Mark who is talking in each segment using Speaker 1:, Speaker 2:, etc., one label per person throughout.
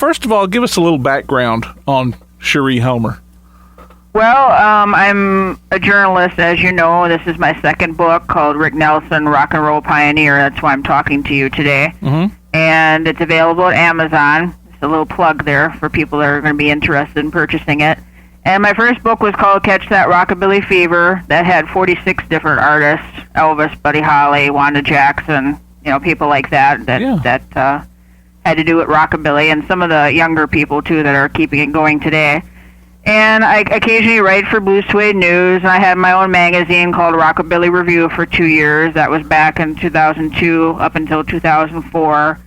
Speaker 1: first of all, give us a little background on Sheree Homer.
Speaker 2: Well, I'm a journalist, as you know. This is my second book called Rick Nelson, Rock and Roll Pioneer. That's why I'm talking to you today.
Speaker 1: Mm-hmm.
Speaker 2: And it's available at Amazon. Just a little plug there for people that are going to be interested in purchasing it. And my first book was called Catch That Rockabilly Fever. That had 46 different artists: Elvis, Buddy Holly, Wanda Jackson, people like that had to do with rockabilly, and some of the younger people, too, that are keeping it going today. And I occasionally write for Blue Suede News, and I had my own magazine called Rockabilly Review for 2 years. That was back in 2002 up until 2004.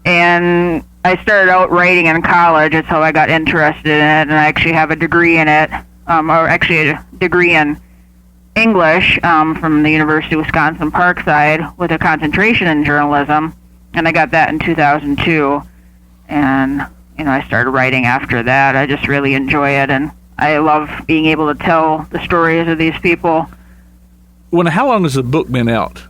Speaker 2: And I started out writing in college. That's how I got interested in it, and I actually have a degree in it, or actually a degree in English from the University of Wisconsin Parkside with a concentration in journalism, and I got that in 2002. And I started writing after that. I just really enjoy it, and I love being able to tell the stories of these people.
Speaker 1: Well, how long has the book been out?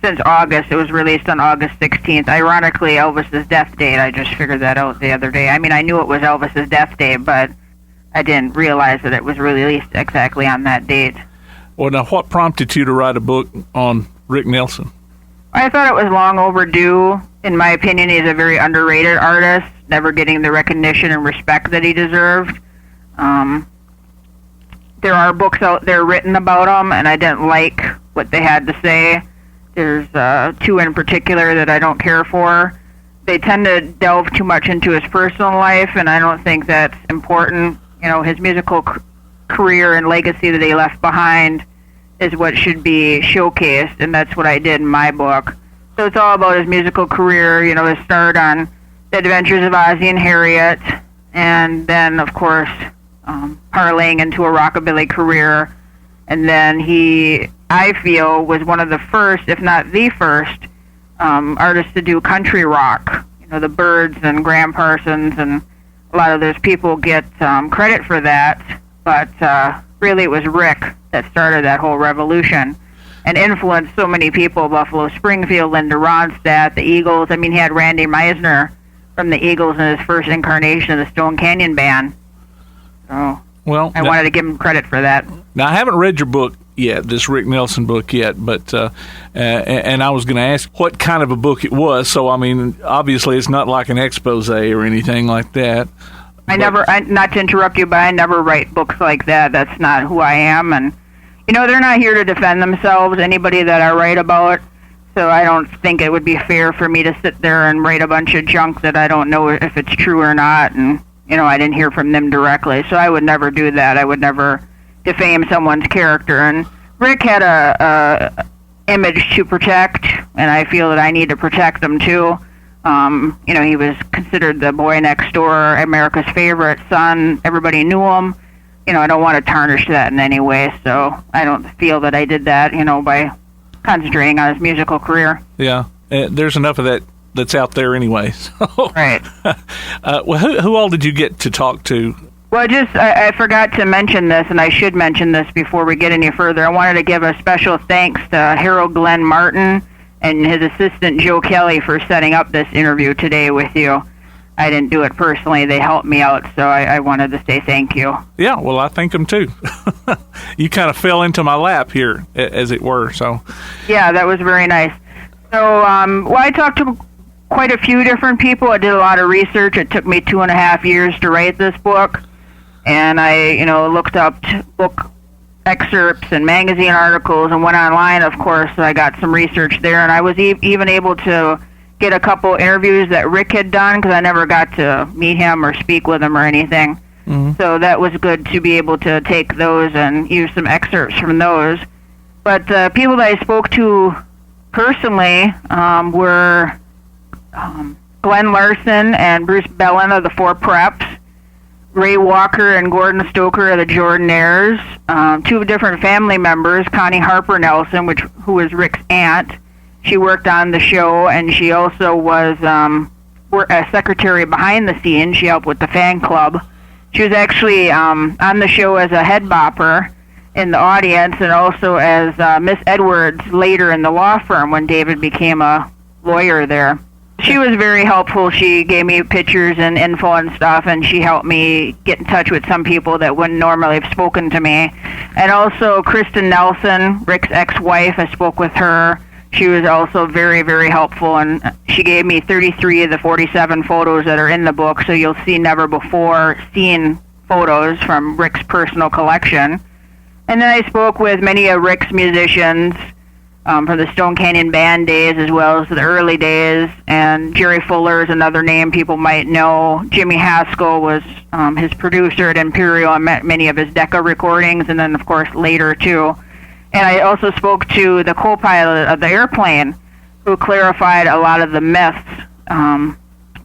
Speaker 2: Since August. It was released on August 16th. Ironically, Elvis's death date. I just figured that out the other day. I mean, I knew it was Elvis's death date, but I didn't realize that it was released exactly on that date.
Speaker 1: Well, now, what prompted you to write a book on Rick Nelson?
Speaker 2: I thought it was long overdue. In my opinion, he's a very underrated artist, never getting the recognition and respect that he deserved. There are books out there written about him, and I didn't like what they had to say. There's two in particular that I don't care for. They tend to delve too much into his personal life, and I don't think that's important. His musical career and legacy that he left behind is what should be showcased, and that's what I did in my book. So it's all about his musical career, his start on The Adventures of Ozzie and Harriet, and then, of course, parlaying into a rockabilly career. And then he, I feel, was one of the first, if not the first, artists to do country rock. The Byrds and Graham Parsons and a lot of those people get credit for that, but really it was Rick that started that whole revolution and influenced so many people: Buffalo Springfield, Linda Ronstadt, the Eagles. I mean, he had Randy Meisner from the Eagles in his first incarnation of the Stone Canyon Band. So I wanted to give him credit for that.
Speaker 1: Now, I haven't read your book yet, this Rick Nelson book yet, but and I was going to ask what kind of a book it was. So, I mean, obviously it's not like an expose or anything like that.
Speaker 2: Not to interrupt you, but I never write books like that. That's not who I am. And, they're not here to defend themselves, anybody that I write about. So I don't think it would be fair for me to sit there and write a bunch of junk that I don't know if it's true or not. And, I didn't hear from them directly. So I would never do that. I would never defame someone's character. And Rick had a image to protect, and I feel that I need to protect them too. He was considered the boy next door, America's favorite son. Everybody knew him. I don't want to tarnish that in any way, so I don't feel that I did that, by concentrating on his musical career.
Speaker 1: Yeah, there's enough of that that's out there anyway. So.
Speaker 2: Right.
Speaker 1: Well, who all did you get to talk to?
Speaker 2: Well, I forgot to mention this, and I should mention this before we get any further. I wanted to give a special thanks to Harold Glenn Martin and his assistant Joe Kelly for setting up this interview today with you. I didn't do it personally. They helped me out, so I wanted to say thank you.
Speaker 1: Yeah, well, I thank them too. You kind of fell into my lap here, as it were. So. Yeah,
Speaker 2: that was very nice. So, I talked to quite a few different people. I did a lot of research. It took me 2.5 years to write this book, and I, looked up book excerpts and magazine articles and went online. Of course, I got some research there, and I was even able to get a couple interviews that Rick had done, because I never got to meet him or speak with him or anything. Mm-hmm. So that was good to be able to take those and use some excerpts from those. But people that I spoke to personally were Glenn Larson and Bruce Bellin of the Four Preps, Ray Walker and Gordon Stoker of the Jordanaires, two different family members, Connie Harper Nelson, who was Rick's aunt. She worked on the show, and she also was a secretary behind the scenes. She helped with the fan club. She was actually on the show as a head bopper in the audience, and also as Miss Edwards later in the law firm when David became a lawyer there. she was very helpful. She gave me pictures and info and stuff, and she helped me get in touch with some people that wouldn't normally have spoken to me. And also Kristen Nelson, Rick's ex-wife, I spoke with her. She was also very, very helpful, and she gave me 33 of the 47 photos that are in the book, so you'll see never before seen photos from Rick's personal collection. And then I spoke with many of Rick's musicians from the Stone Canyon Band days as well as the early days, and Jerry Fuller is another name people might know. Jimmy Haskell was his producer at Imperial and met many of his Decca recordings, and then of course later too. And I also spoke to the co-pilot of the airplane who clarified a lot of the myths,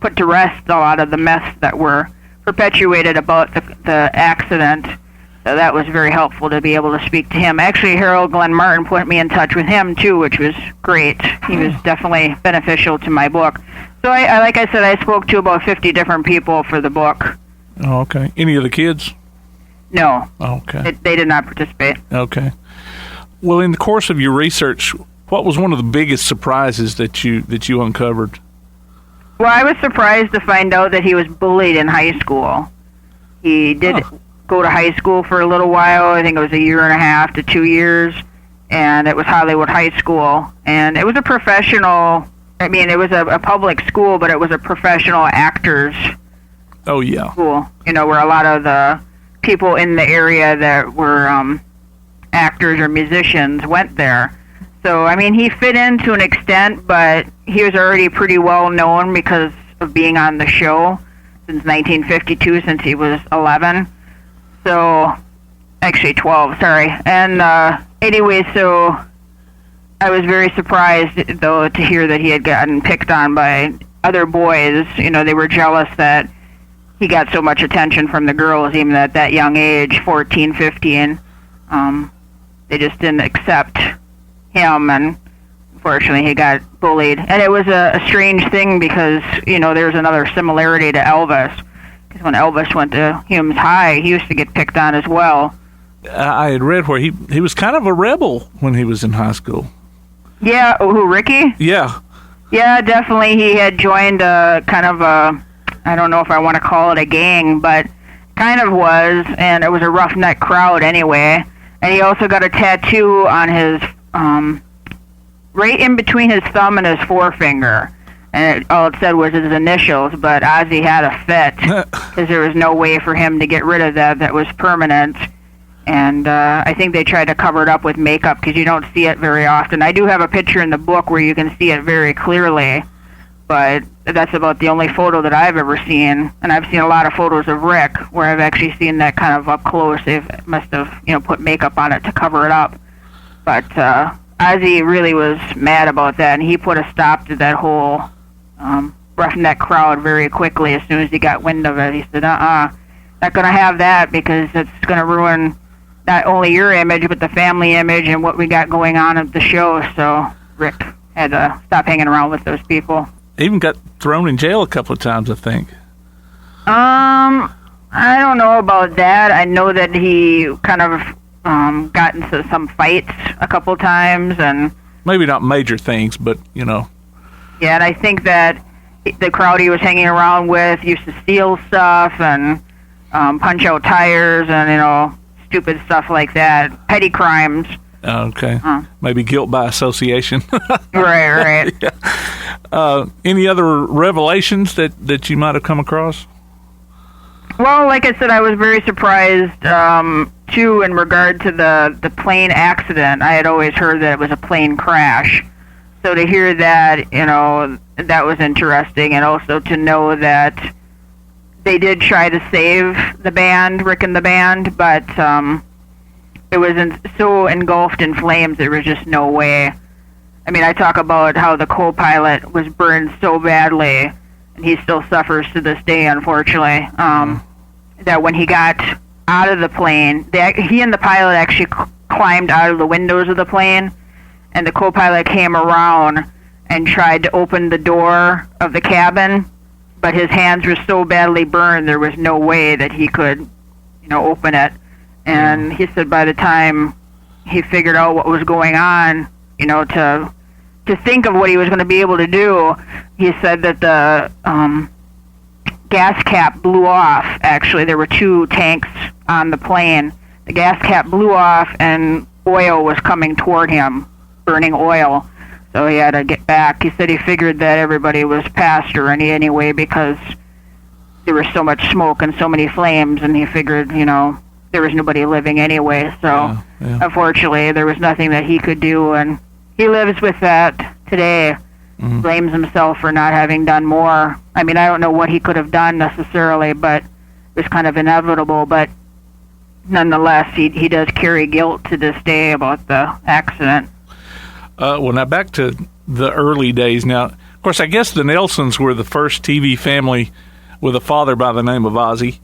Speaker 2: put to rest a lot of the myths that were perpetuated about the accident. So that was very helpful to be able to speak to him. Actually, Harold Glenn Martin put me in touch with him, too, which was great. He was definitely beneficial to my book. So, like I said, I spoke to about 50 different people for the book.
Speaker 1: Oh, okay. Any of the kids?
Speaker 2: No.
Speaker 1: Okay.
Speaker 2: They did not participate.
Speaker 1: Okay. Well, in the course of your research, what was one of the biggest surprises that you uncovered?
Speaker 2: Well, I was surprised to find out that he was bullied in high school. He did go to high school for a little while. I think it was a year and a half to 2 years, and it was Hollywood High School. And it was a professional, I mean, it was a public school, but it was a professional actors school, you know, where a lot of the people in the area that were actors or musicians went there. So, I mean, he fit in to an extent, but he was already pretty well known because of being on the show since 1952, since he was 11. So, actually 12, sorry. And anyway, so I was very surprised, though, to hear that he had gotten picked on by other boys. You know, they were jealous that he got so much attention from the girls, even at that young age, 14, 15. They just didn't accept him, and unfortunately he got bullied. And it was a strange thing because, you know, there's another similarity to Elvis. Because when Elvis went to Humes High, he used to get picked on as well.
Speaker 1: I had read where he was kind of a rebel when he was in high school.
Speaker 2: Yeah, who, Ricky?
Speaker 1: Yeah.
Speaker 2: Yeah, definitely. He had joined a kind of a, I don't know if I want to call it a gang, but kind of was, and it was a roughneck crowd anyway. And he also got a tattoo on his, right in between his thumb and his forefinger. And all it said was his initials, but Ozzy had a fit because there was no way for him to get rid of that. That was permanent. And I think they tried to cover it up with makeup because you don't see it very often. I do have a picture in the book where you can see it very clearly, but that's about the only photo that I've ever seen. And I've seen a lot of photos of Rick where I've actually seen that kind of up close. They must have, you know, put makeup on it to cover it up. But Ozzy really was mad about that, and he put a stop to that whole roughneck crowd very quickly as soon as he got wind of it. He said, not going to have that because it's going to ruin not only your image but the family image and what we got going on at the show. So Rick had to stop hanging around with those people.
Speaker 1: Even got thrown in jail a couple of times, I think.
Speaker 2: I don't know about that. I know that he kind of got into some fights a couple times, and
Speaker 1: maybe not major things, but you know.
Speaker 2: Yeah, and I think that the crowd he was hanging around with used to steal stuff and punch out tires and, you know, stupid stuff like that. Petty crimes.
Speaker 1: Okay. Maybe guilt by association.
Speaker 2: Right.
Speaker 1: Yeah. Any other revelations that you might have come across?
Speaker 2: Well, like I said, I was very surprised, too, in regard to the plane accident. I had always heard that it was a plane crash. So to hear that, you know, that was interesting, and also to know that they did try to save the band, Rick and the band, but it was so engulfed in flames, there was just no way. I mean, I talk about how the co-pilot was burned so badly, and he still suffers to this day, unfortunately, that when he got out of the plane, he and the pilot actually climbed out of the windows of the plane, and the co-pilot came around and tried to open the door of the cabin, but his hands were so badly burned there was no way that he could, you know, open it. And he said by the time he figured out what was going on, you know, to to think of what he was going to be able to do, he said that the gas cap blew off. Actually, there were 2 tanks on the plane. The gas cap blew off, and oil was coming toward him, burning oil. So he had to get back. He said he figured that everybody was past her anyway because there was so much smoke and so many flames, and he figured, there was nobody living anyway. So unfortunately, there was nothing that he could do, and he lives with that today. Mm-hmm. Blames himself for not having done more. I mean, I don't know what he could have done necessarily, but it was kind of inevitable. But nonetheless, he does carry guilt to this day about the accident.
Speaker 1: Well, now back to the early days. Now, of course, I guess the Nelsons were the first TV family with a father by the name of Ozzy.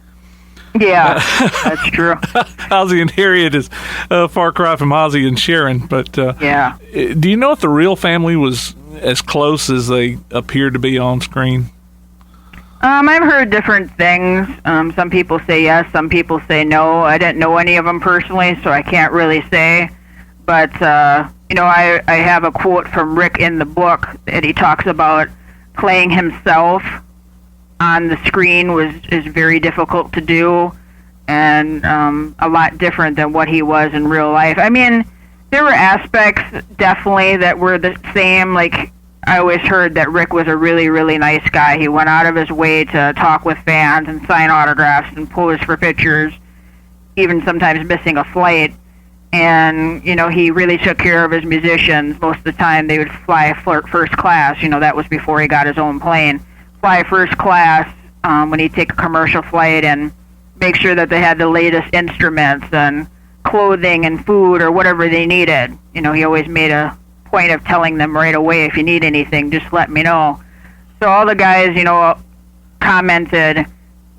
Speaker 2: Yeah, that's true.
Speaker 1: Ozzy and Harriet is a far cry from Ozzy and Sharon. But
Speaker 2: yeah.
Speaker 1: Do you know if the real family was as close as they appeared to be on screen?
Speaker 2: I've heard different things. Some people say yes, some people say no. I didn't know any of them personally, so I can't really say. But, I have a quote from Rick in the book that he talks about playing himself on the screen is very difficult to do, and a lot different than what he was in real life. I mean, there were aspects definitely that were the same. Like, I always heard that Rick was a really, really nice guy. He went out of his way to talk with fans and sign autographs and pose for pictures, even sometimes missing a flight. And, he really took care of his musicians. Most of the time they would fly first class. That was before he got his own plane. Fly first class when he'd take a commercial flight and make sure that they had the latest instruments and clothing and food or whatever they needed. He always made a point of telling them right away, if you need anything, just let me know. So all the guys, commented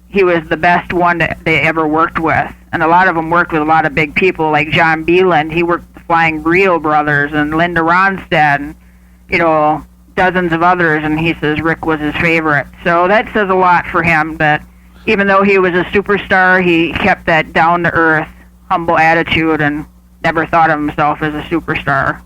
Speaker 2: he was the best one that they ever worked with. And a lot of them worked with a lot of big people, like John Beeland. He worked with the Flying Burrito Brothers and Linda Ronstadt and, dozens of others, and he says Rick was his favorite. So that says a lot for him, that even though he was a superstar, he kept that down-to-earth, humble attitude and never thought of himself as a superstar.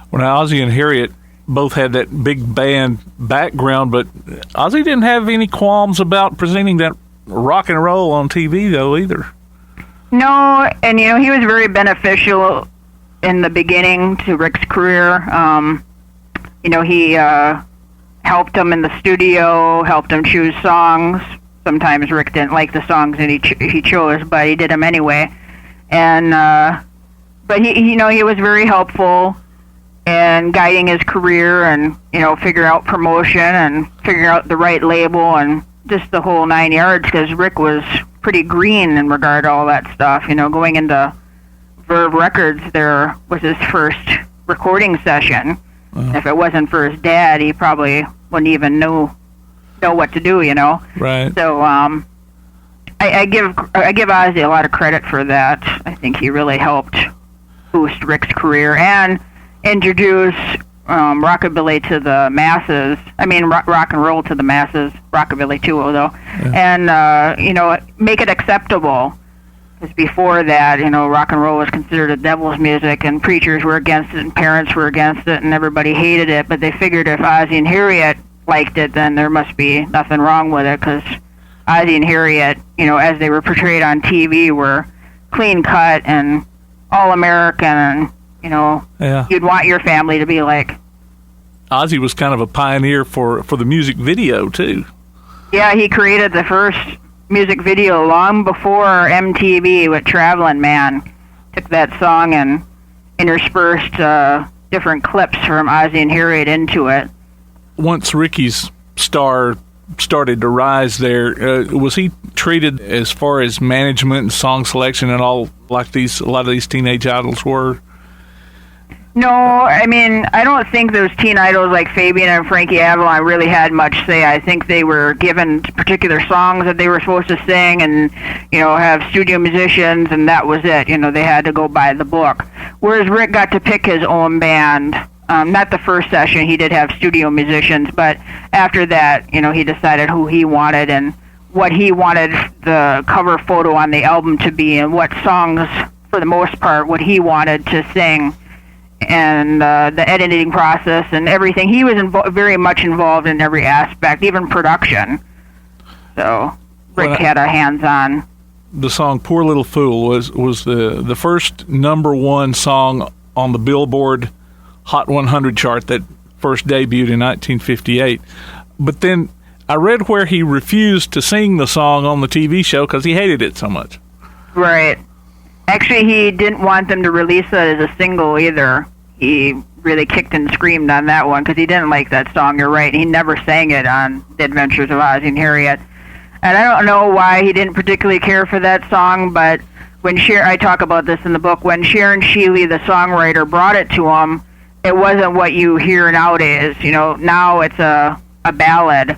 Speaker 1: Well, now, Ozzy and Harriet both had that big band background, but Ozzy didn't have any qualms about presenting that rock and roll on TV, though, either.
Speaker 2: No, and, he was very beneficial in the beginning to Rick's career. He helped him in the studio, helped him choose songs. Sometimes Rick didn't like the songs that he chose, but he did them anyway. And but he was very helpful in guiding his career and figure out promotion and figure out the right label and just the whole 9 yards. Because Rick was pretty green in regard to all that stuff. Going into Verve Records, there was his first recording session. If it wasn't for his dad, he probably wouldn't even know what to do,
Speaker 1: Right.
Speaker 2: So I give Ozzy a lot of credit for that. I think he really helped boost Rick's career and introduce rockabilly to the masses. I mean, rock and roll to the masses, rockabilly too, though, and make it acceptable. Because before that, rock and roll was considered a devil's music, and preachers were against it, and parents were against it, and everybody hated it. But they figured if Ozzy and Harriet liked it, then there must be nothing wrong with it, because Ozzy and Harriet, as they were portrayed on TV, were clean cut and all American, and you'd want your family to be like.
Speaker 1: Ozzy was kind of a pioneer for the music video too.
Speaker 2: Yeah, he created the first music video long before MTV with Travelin' Man. Took that song and interspersed different clips from Ozzy and Harriet into it. Once
Speaker 1: Ricky's star started to rise there, was he treated as far as management and song selection and all like a lot of these teenage idols were?
Speaker 2: No, I mean, I don't think those teen idols like Fabian and Frankie Avalon really had much say. I think they were given particular songs that they were supposed to sing and, have studio musicians, and that was it. They had to go by the book. Whereas Rick got to pick his own band. Not the first session, he did have studio musicians, but after that, he decided who he wanted and what he wanted the cover photo on the album to be and what songs, for the most part, what he wanted to sing. and the editing process and everything. He was very much involved in every aspect, even production. So Rick had a hands-on.
Speaker 1: The song "Poor Little Fool" was the first #1 song on the Billboard Hot 100 chart that first debuted in 1958. But then I read where he refused to sing the song on the TV show because he hated it so much.
Speaker 2: Right. Actually, he didn't want them to release it as a single either. He really kicked and screamed on that one because he didn't like that song. You're right. He never sang it on The Adventures of Ozzie and Harriet. And I don't know why he didn't particularly care for that song, but when I talk about this in the book, when Sharon Sheely, the songwriter, brought it to him, it wasn't what you hear nowadays. You know, now it's a ballad.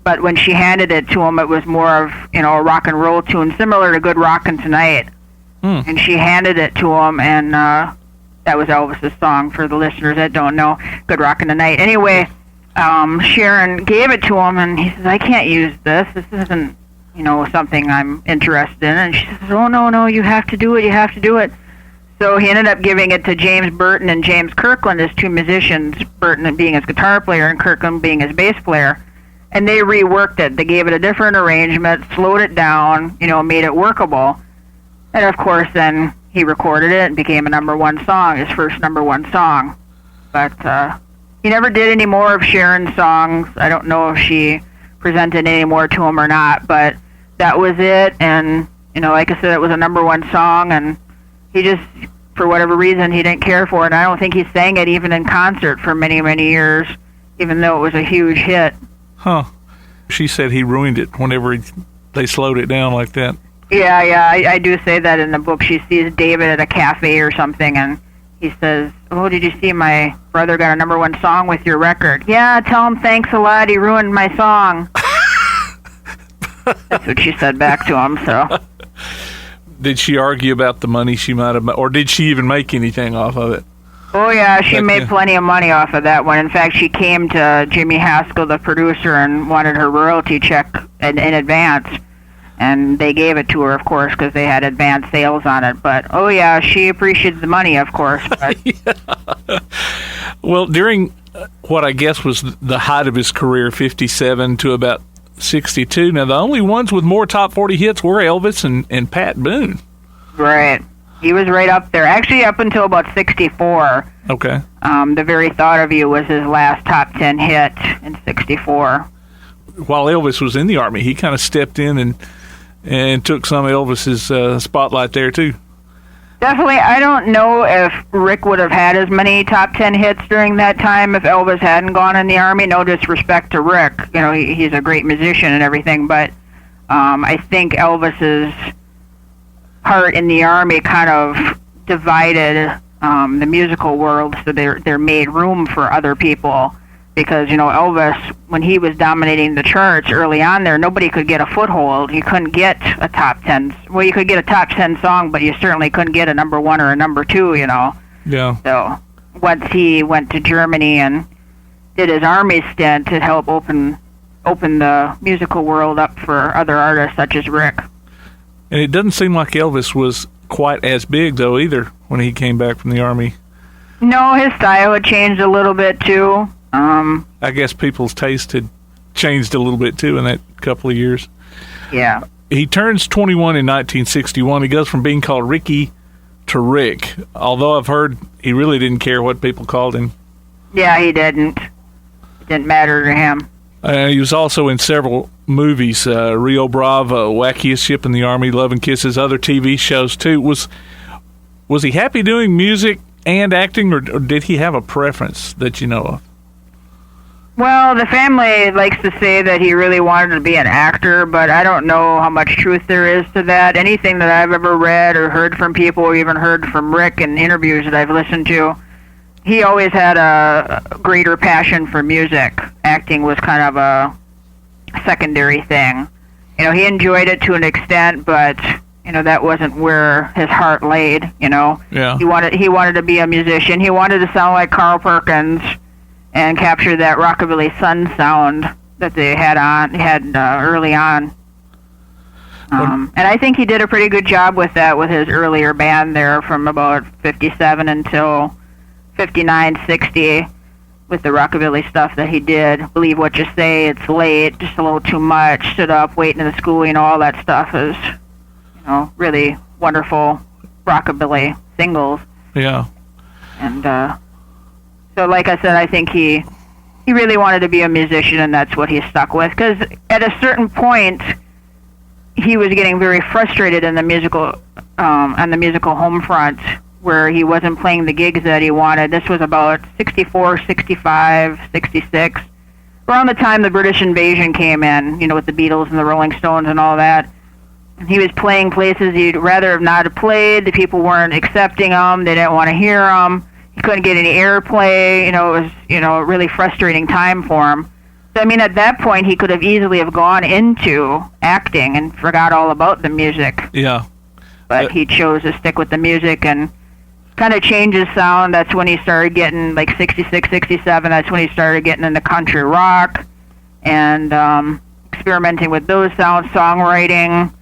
Speaker 2: But when she handed it to him, it was more of, a rock and roll tune, similar to Good Rockin' Tonight. And she handed it to him, and that was Elvis's song for the listeners that don't know, Good Rockin' Tonight. Anyway, Sharon gave it to him, and he says, I can't use this. This isn't, something I'm interested in. And she says, oh, no, you have to do it. You have to do it. So he ended up giving it to James Burton and James Kirkland as two musicians, Burton being his guitar player and Kirkland being his bass player. And they reworked it. They gave it a different arrangement, slowed it down, made it workable. And, of course, then he recorded it and became a #1 song, his first #1 song. But he never did any more of Sharon's songs. I don't know if she presented any more to him or not, but that was it. And, like I said, it was a #1 song, and he just, for whatever reason, he didn't care for it. And I don't think he sang it even in concert for many, many years, even though it was a huge hit.
Speaker 1: Huh. She said he ruined it whenever they slowed it down like that.
Speaker 2: Yeah, I do say that in the book. She sees David at a cafe or something, and he says, oh, did you see my brother got a #1 song with your record? Yeah, tell him thanks a lot. He ruined my song. That's what she said back to him, so.
Speaker 1: Did she argue about the money she might have, or did she even make anything off of it?
Speaker 2: Oh, yeah, she made plenty of money off of that one. In fact, she came to Jimmy Haskell, the producer, and wanted her royalty check in advance. And they gave it to her, of course, because they had advanced sales on it. But, oh, yeah, she appreciates the money, of course. But.
Speaker 1: Yeah. Well, during what I guess was the height of his career, 57 to about 62, now the only ones with more top 40 hits were Elvis and Pat Boone.
Speaker 2: Right. He was right up there. Actually, up until about 64.
Speaker 1: Okay.
Speaker 2: The Very Thought of You was his last top 10 hit in 64.
Speaker 1: While Elvis was in the Army, he kind of stepped in and took some of Elvis's spotlight there, too.
Speaker 2: Definitely. I don't know if Rick would have had as many top 10 hits during that time if Elvis hadn't gone in the Army. No disrespect to Rick. He's a great musician and everything, but I think Elvis's part in the Army kind of divided the musical world, so there made room for other people. Because, Elvis, when he was dominating the charts early on there, nobody could get a foothold. You couldn't get a top 10. Well, you could get a top 10 song, but you certainly couldn't get a #1 or a #2,
Speaker 1: Yeah.
Speaker 2: So once he went to Germany and did his Army stint, it helped open the musical world up for other artists such as Rick.
Speaker 1: And it doesn't seem like Elvis was quite as big, though, either, when he came back from the Army.
Speaker 2: No, his style had changed a little bit, too.
Speaker 1: I guess people's taste had changed a little bit, too, in that couple of years.
Speaker 2: Yeah.
Speaker 1: He turns 21 in 1961. He goes from being called Ricky to Rick, although I've heard he really didn't care what people called him.
Speaker 2: Yeah, he didn't. It didn't matter to him.
Speaker 1: He was also in several movies, Rio Bravo, Wackiest Ship in the Army, Love and Kisses, other TV shows, too. Was he happy doing music and acting, or did he have a preference that you know of?
Speaker 2: Well, the family likes to say that he really wanted to be an actor, but I don't know how much truth there is to that. Anything that I've ever read or heard from people, or even heard from Rick in interviews that I've listened to, he always had a greater passion for music. Acting was kind of a secondary thing. He enjoyed it to an extent, but that wasn't where his heart laid.
Speaker 1: Yeah.
Speaker 2: He wanted to be a musician. He wanted to sound like Carl Perkins and capture that Rockabilly Sun sound that they had early on. And I think he did a pretty good job with that with his earlier band there from about 57 until 59, 60 with the rockabilly stuff that he did. Believe What You Say, It's Late, Just a Little Too Much, Stood Up, Waiting in the School, all that stuff is, really wonderful rockabilly singles.
Speaker 1: Yeah.
Speaker 2: And so like I said, I think he really wanted to be a musician, and that's what he stuck with. Because at a certain point, he was getting very frustrated in the musical on the musical home front, where he wasn't playing the gigs that he wanted. This was about 64, 65, 66, around the time the British invasion came in, with the Beatles and the Rolling Stones and all that. And he was playing places he'd rather have not have played. The people weren't accepting him. They didn't want to hear him. He couldn't get any airplay. It was, a really frustrating time for him. So, at that point, he could have easily have gone into acting and forgot all about the music.
Speaker 1: Yeah.
Speaker 2: But he chose to stick with the music and kind of change his sound. That's when he started getting, 66, 67, that's when he started getting into country rock and experimenting with those sounds, songwriting,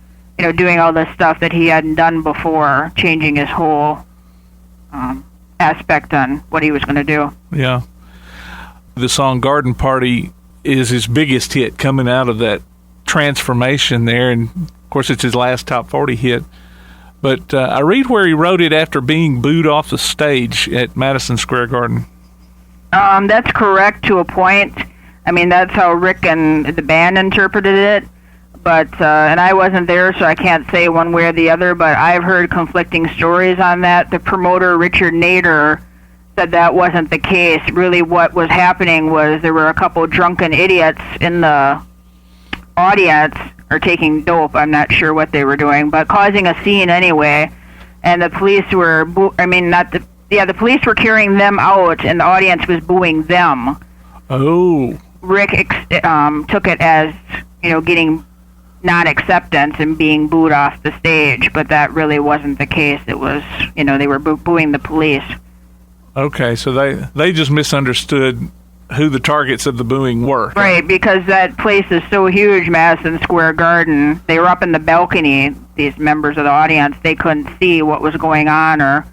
Speaker 2: doing all the stuff that he hadn't done before, changing his whole aspect on what he was going to do.
Speaker 1: Yeah. The song Garden Party is his biggest hit coming out of that transformation there, and of course it's his last top 40 hit. But I read where he wrote it after being booed off the stage at Madison Square Garden.
Speaker 2: That's correct to a point. That's how Rick and the band interpreted it. But and I wasn't there, so I can't say one way or the other, but I've heard conflicting stories on that. The promoter, Richard Nader, said that wasn't the case. Really what was happening was there were a couple drunken idiots in the audience, or taking dope, I'm not sure what they were doing, but causing a scene anyway. And the police were, the police were carrying them out, and the audience was booing them.
Speaker 1: Oh.
Speaker 2: Rick took it as, getting non-acceptance and being booed off the stage, but that really wasn't the case. It was, they were booing the police.
Speaker 1: Okay, so they just misunderstood who the targets of the booing were.
Speaker 2: Right, because that place is so huge, Madison Square Garden. They were up in the balcony, these members of the audience. They couldn't see what was going on, or,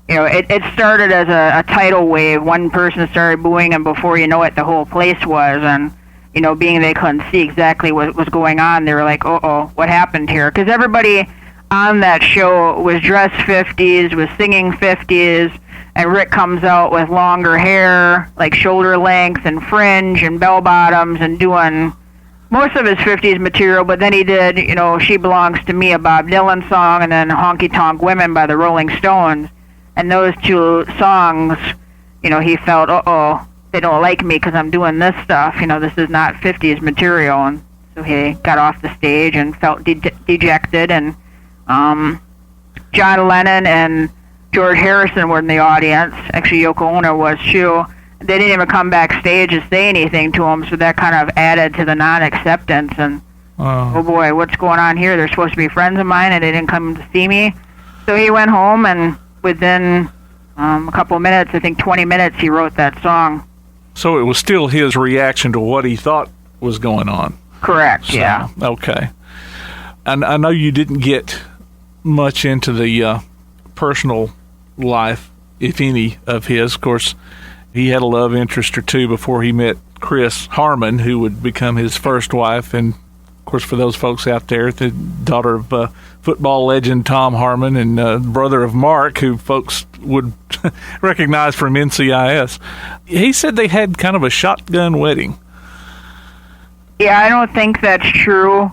Speaker 2: it started as a tidal wave. One person started booing, and before you know it, the whole place was, and being they couldn't see exactly what was going on, they were like, uh-oh, what happened here? Because everybody on that show was dressed 50s, was singing 50s, and Rick comes out with longer hair, like shoulder length and fringe and bell bottoms, and doing most of his 50s material, but then he did, She Belongs to Me, a Bob Dylan song, and then Honky Tonk Women by the Rolling Stones. And those two songs, he felt, uh-oh, they don't like me because I'm doing this stuff. This is not 50s material. And so he got off the stage and felt dejected. And John Lennon and George Harrison were in the audience. Actually, Yoko Ono was too. They didn't even come backstage to say anything to him, so that kind of added to the non-acceptance. And, oh boy, what's going on here? They're supposed to be friends of mine, and they didn't come to see me. So he went home, and within a couple of minutes, I think 20 minutes, he wrote that song.
Speaker 1: So it was still his reaction to what he thought was going on.
Speaker 2: Correct,
Speaker 1: so,
Speaker 2: yeah.
Speaker 1: Okay. And I know you didn't get much into the personal life, if any, of his. Of course, he had a love interest or two before he met Chris Harmon, who would become his first wife. And, of course, for those folks out there, the daughter of football legend Tom Harmon and brother of Mark, who folks would recognize from NCIS. He said they had kind of a shotgun wedding.
Speaker 2: Yeah, I don't think that's true.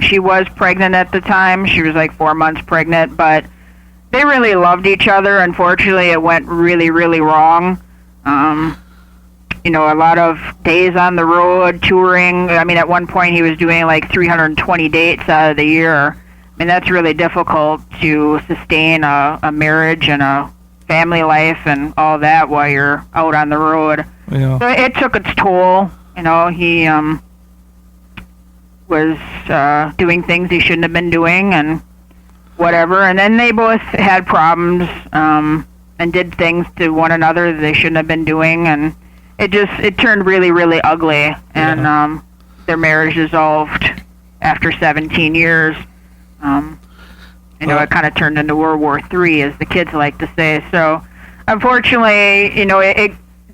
Speaker 2: She was pregnant at the time. She was 4 months pregnant, but they really loved each other. Unfortunately, it went really, really wrong. A lot of days on the road, touring. At one point he was doing 320 dates out of the year. That's really difficult to sustain a marriage and a family life and all that while you're out on the road.
Speaker 1: Yeah.
Speaker 2: So it took its toll. He was doing things he shouldn't have been doing and whatever. And then they both had problems and did things to one another that they shouldn't have been doing. And it turned really, really ugly. And their marriage dissolved after 17 years. It kind of turned into World War III, as the kids like to say. So unfortunately,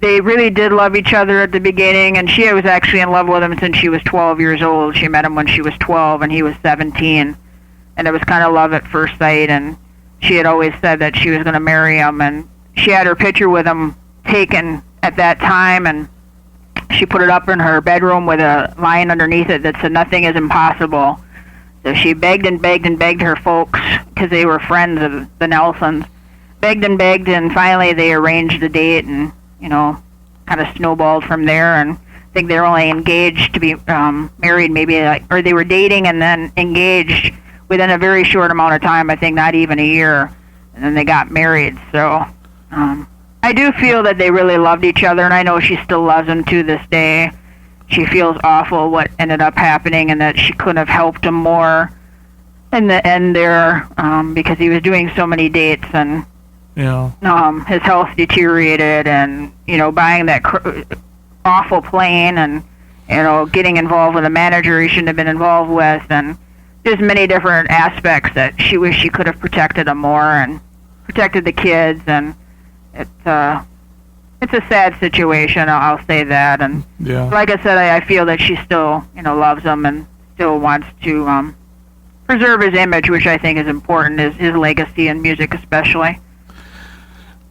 Speaker 2: they really did love each other at the beginning, and she was actually in love with him since she was 12 years old. She met him when she was 12, and he was 17, and it was kind of love at first sight, and she had always said that she was going to marry him, and she had her picture with him taken at that time, and she put it up in her bedroom with a line underneath it that said, "Nothing is impossible." So she begged and begged and begged her folks, because they were friends of the Nelsons, begged, and finally they arranged the date, and, kind of snowballed from there, and I think they were only engaged to be married maybe, or they were dating and then engaged within a very short amount of time, I think not even a year, and then they got married. So I do feel that they really loved each other, and I know she still loves him to this day. She feels awful what ended up happening, and that she couldn't have helped him more in the end there, because he was doing so many dates, and his health deteriorated, and buying that awful plane, and getting involved with a manager he shouldn't have been involved with, and there's many different aspects that she wished she could have protected him more and protected the kids, and it's a sad situation, I'll say that. And like I said, I feel that she still loves him and still wants to preserve his image, which I think is important, his legacy in music especially.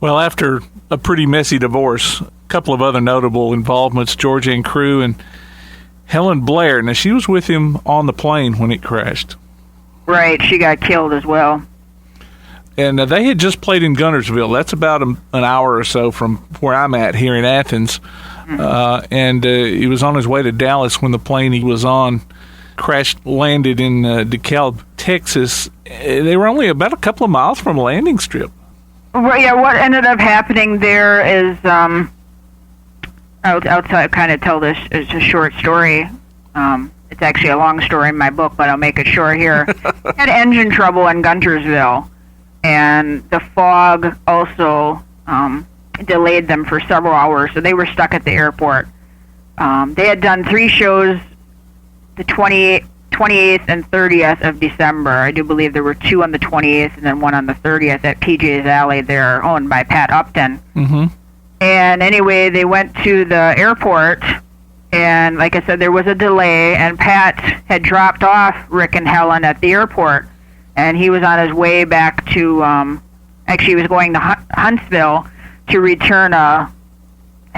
Speaker 1: Well, after a pretty messy divorce, a couple of other notable involvements, Georgia and Crew and Helen Blair. Now, she was with him on the plane when it crashed. Right,
Speaker 2: she got killed as well.
Speaker 1: And they had just played in Guntersville. That's about an hour or so from where I'm at here in Athens. Mm-hmm. And he was on his way to Dallas when the plane he was on landed in DeKalb, Texas. They were only about a couple of miles from a landing strip.
Speaker 2: Well, yeah, what ended up happening there is, I'll kind of tell this as a short story. It's actually a long story in my book, but I'll make it short here. Had engine trouble in Guntersville, and the fog also delayed them for several hours, so they were stuck at the airport. They had done 3 shows, the 28th and 30th of December. I do believe there were 2 on the 28th and then 1 on the 30th at PJ's Alley there, owned by Pat Upton.
Speaker 1: Mm-hmm.
Speaker 2: And anyway, they went to the airport, and like I said, there was a delay, and Pat had dropped off Rick and Helen at the airport, and he was on his way back to, actually he was going to Huntsville to return I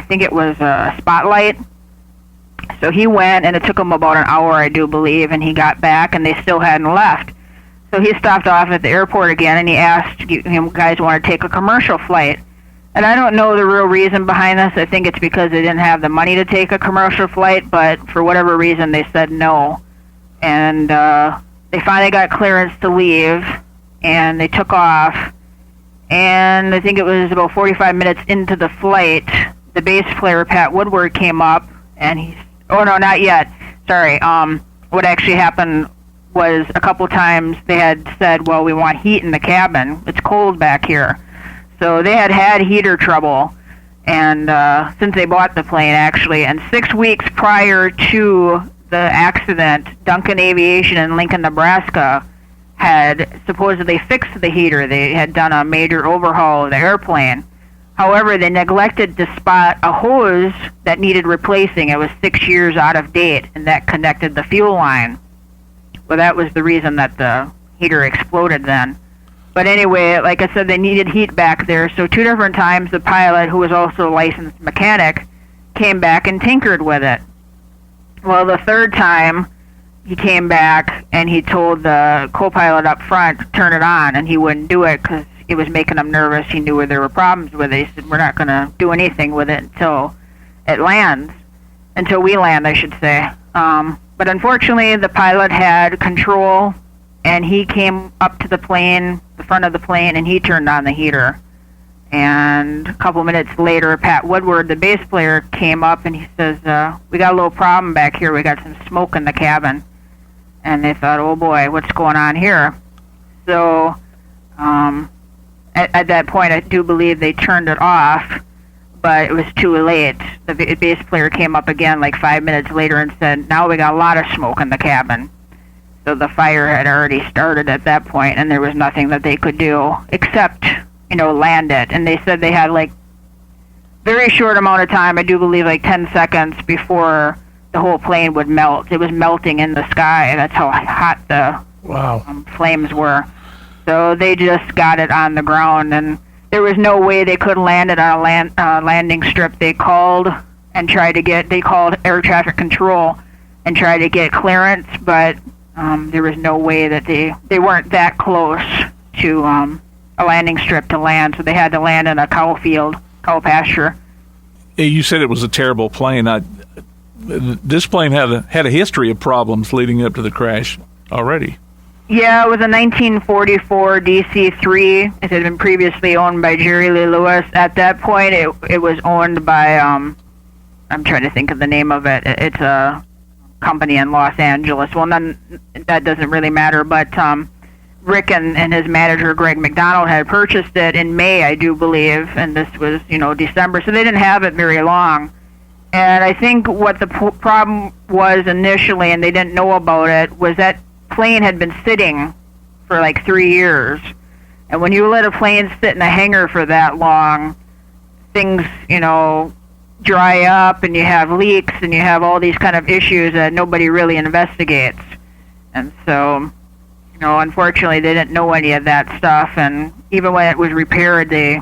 Speaker 2: think it was a Spotlight. So he went, and it took him about an hour, I do believe, and he got back, and they still hadn't left. So he stopped off at the airport again, and he asked, "You guys want to take a commercial flight?" And I don't know the real reason behind this. I think it's because they didn't have the money to take a commercial flight, but for whatever reason, they said no. And they finally got clearance to leave, and they took off. And I think it was about 45 minutes into the flight, the bass player, Pat Woodward, came up, and oh, no, not yet. Sorry. What actually happened was a couple times they had said, well, we want heat in the cabin. It's cold back here. So they had heater trouble, and since they bought the plane, actually. And 6 weeks prior to the accident, Duncan Aviation in Lincoln, Nebraska, had supposedly fixed the heater. They had done a major overhaul of the airplane. However, they neglected to spot a hose that needed replacing. It was 6 years out of date, and that connected the fuel line. Well, that was the reason that the heater exploded then. But anyway, like I said, they needed heat back there. So 2 different times, the pilot, who was also a licensed mechanic, came back and tinkered with it. Well, the 3rd time, he came back and he told the co-pilot up front to turn it on, and he wouldn't do it because it was making him nervous. He knew where there were problems with it. He said, we're not going to do anything with it until it lands, until we land, I should say. But unfortunately, the pilot had control, and he came up to the plane, the front of the plane, and he turned on the heater. And a couple minutes later, Pat Woodward, the bass player, came up, and he says, we got a little problem back here. We got some smoke in the cabin. And they thought, oh boy, what's going on here? So at that point, I do believe they turned it off, but it was too late. The bass player came up again like 5 minutes later and said, now we got a lot of smoke in the cabin. So the fire had already started at that point, and there was nothing that they could do except, land it. And they said they had like very short amount of time, I do believe like 10 seconds before the whole plane would melt. It was melting in the sky. That's how hot the flames were. So they just got it on the ground, and there was no way they could land it on a landing strip. They called air traffic control and tried to get clearance, but there was no way that they weren't that close to a landing strip to land, so they had to land in a cow pasture.
Speaker 1: You said it was a terrible plane. This plane had a history of problems leading up to the crash already.
Speaker 2: Yeah, it was a 1944 DC-3. It had been previously owned by Jerry Lee Lewis. At that point, it was owned by, I'm trying to think of the name of it. It's a company in Los Angeles. Well, that doesn't really matter, but Rick and his manager, Greg McDonald, had purchased it in May, I do believe, and this was, December, so they didn't have it very long. And I think what the problem was initially, and they didn't know about it, was that plane had been sitting for like 3 years. And when you let a plane sit in a hangar for that long, things, dry up, and you have leaks, and you have all these kind of issues that nobody really investigates. And so, unfortunately, they didn't know any of that stuff, and even when it was repaired, they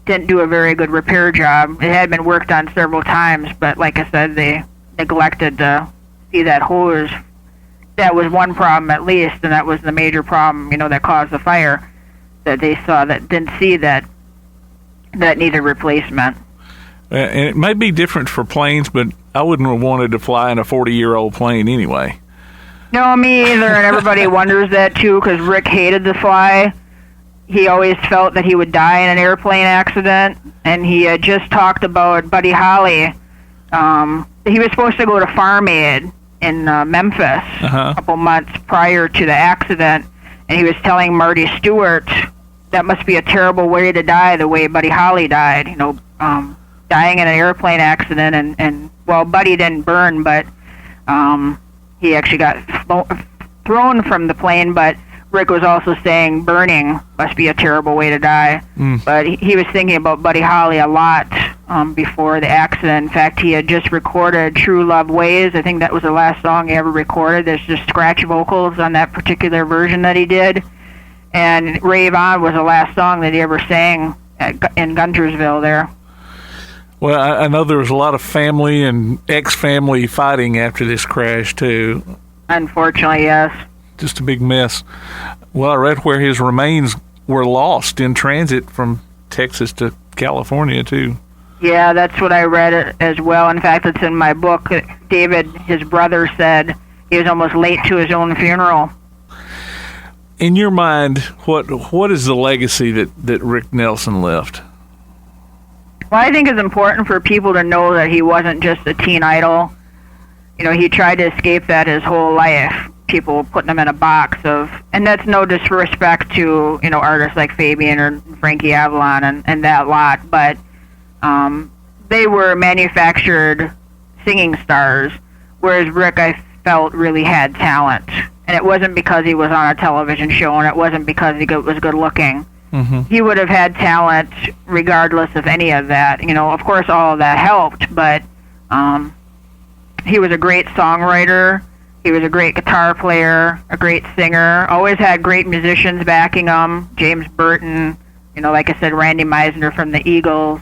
Speaker 2: didn't do a very good repair job. It had been worked on several times, but like I said, they neglected to see that hose. That was one problem at least, and that was the major problem, that caused the fire, that they saw, that didn't see that needed replacement.
Speaker 1: And it may be different for planes, but I wouldn't have wanted to fly in a 40-year-old plane anyway.
Speaker 2: No, me either, and everybody wonders that too, because Rick hated to fly. He always felt that he would die in an airplane accident, and he had just talked about Buddy Holly. He was supposed to go to Farm Aid in Memphis a couple months prior to the accident, and he was telling Marty Stewart that must be a terrible way to die, the way Buddy Holly died, dying in an airplane accident, and well, Buddy didn't burn, but he actually got thrown from the plane, but Rick was also saying burning must be a terrible way to die. But he was thinking about Buddy Holly a lot before the accident. In fact, he had just recorded True Love Ways. I think that was the last song he ever recorded. There's just scratch vocals on that particular version that he did. And Rave On was the last song that he ever sang in Guntersville there.
Speaker 1: Well, I know there was a lot of family and ex-family fighting after this crash, too.
Speaker 2: Unfortunately, yes.
Speaker 1: Just a big mess. Well, I read where his remains were lost in transit from Texas to California, too.
Speaker 2: Yeah, that's what I read as well. In fact, it's in my book. David, his brother, said he was almost late to his own funeral.
Speaker 1: In your mind, what is the legacy that Rick Nelson left?
Speaker 2: Well, I think it's important for people to know that he wasn't just a teen idol. He tried to escape that his whole life. People putting him in a box and that's no disrespect to, artists like Fabian or Frankie Avalon and that lot, but they were manufactured singing stars, whereas Rick, I felt, really had talent. And it wasn't because he was on a television show, and it wasn't because he was good looking. Mm-hmm. He would have had talent regardless of any of that. Of course, all of that helped, but he was a great songwriter. He was a great guitar player, a great singer, always had great musicians backing him. James Burton, like I said, Randy Meisner from the Eagles,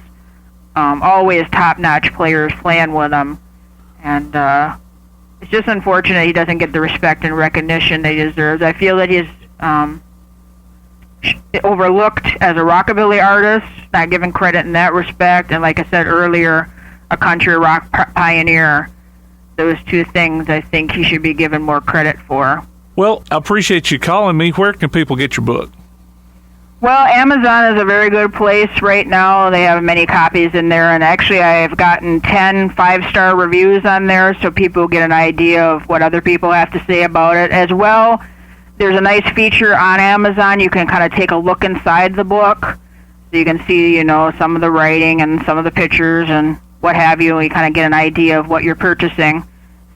Speaker 2: always top-notch players playing with him. And it's just unfortunate he doesn't get the respect and recognition that he deserves. I feel that he's overlooked as a rockabilly artist, not given credit in that respect, and like I said earlier, a country rock pioneer. Those two things I think he should be given more credit for.
Speaker 1: Well, I appreciate you calling me. Where can people get your book?
Speaker 2: Well, Amazon is a very good place right now. They have many copies in there, and actually I've gotten 10 5-star reviews on there, so people get an idea of what other people have to say about it. As well, there's a nice feature on Amazon. You can kind of take a look inside the book, so you can see, some of the writing and some of the pictures and what have you, and you kind of get an idea of what you're purchasing.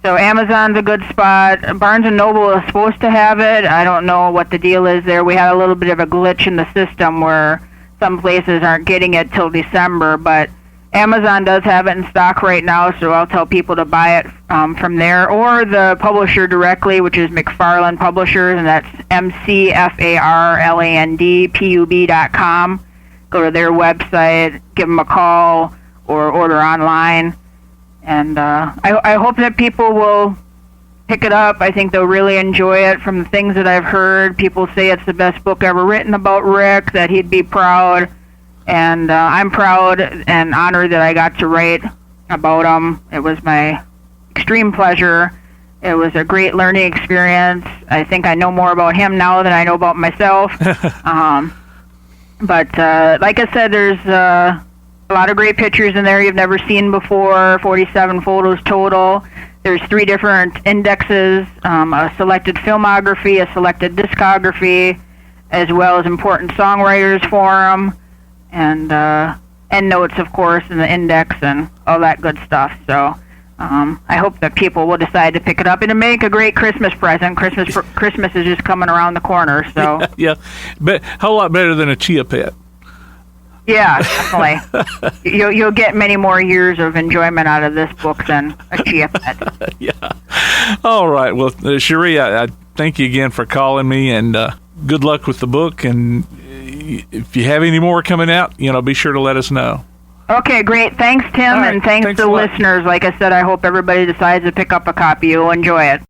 Speaker 2: So Amazon's a good spot. Barnes & Noble is supposed to have it. I don't know what the deal is there. We had a little bit of a glitch in the system where some places aren't getting it till December, but Amazon does have it in stock right now, so I'll tell people to buy it from there, or the publisher directly, which is McFarland Publishers, and that's McFarlandPub.com. Go to their website, give them a call, or order online. And I hope that people will pick it up. I think they'll really enjoy it. From the things that I've heard, people say it's the best book ever written about Rick, that he'd be proud. And I'm proud and honored that I got to write about him. It was my extreme pleasure. It was a great learning experience. I think I know more about him now than I know about myself. But like I said, there's a lot of great pictures in there you've never seen before, 47 photos total. There's 3 different indexes, a selected filmography, a selected discography, as well as important songwriters forum, and notes, of course, in the index and all that good stuff. So I hope that people will decide to pick it up and to make a great Christmas present. Christmas is just coming around the corner, so
Speaker 1: yeah, but a whole lot better than a chia pet.
Speaker 2: Yeah, definitely. You'll get many more years of enjoyment out of this book than a chia pet.
Speaker 1: Yeah. All right. Well, Sheree, I thank you again for calling me, and good luck with the book. And if you have any more coming out, be sure to let us know.
Speaker 2: Okay, great. Thanks, Tim,
Speaker 1: right,
Speaker 2: and thanks to the listeners. Like I said, I hope everybody decides to pick up a copy. You'll enjoy it.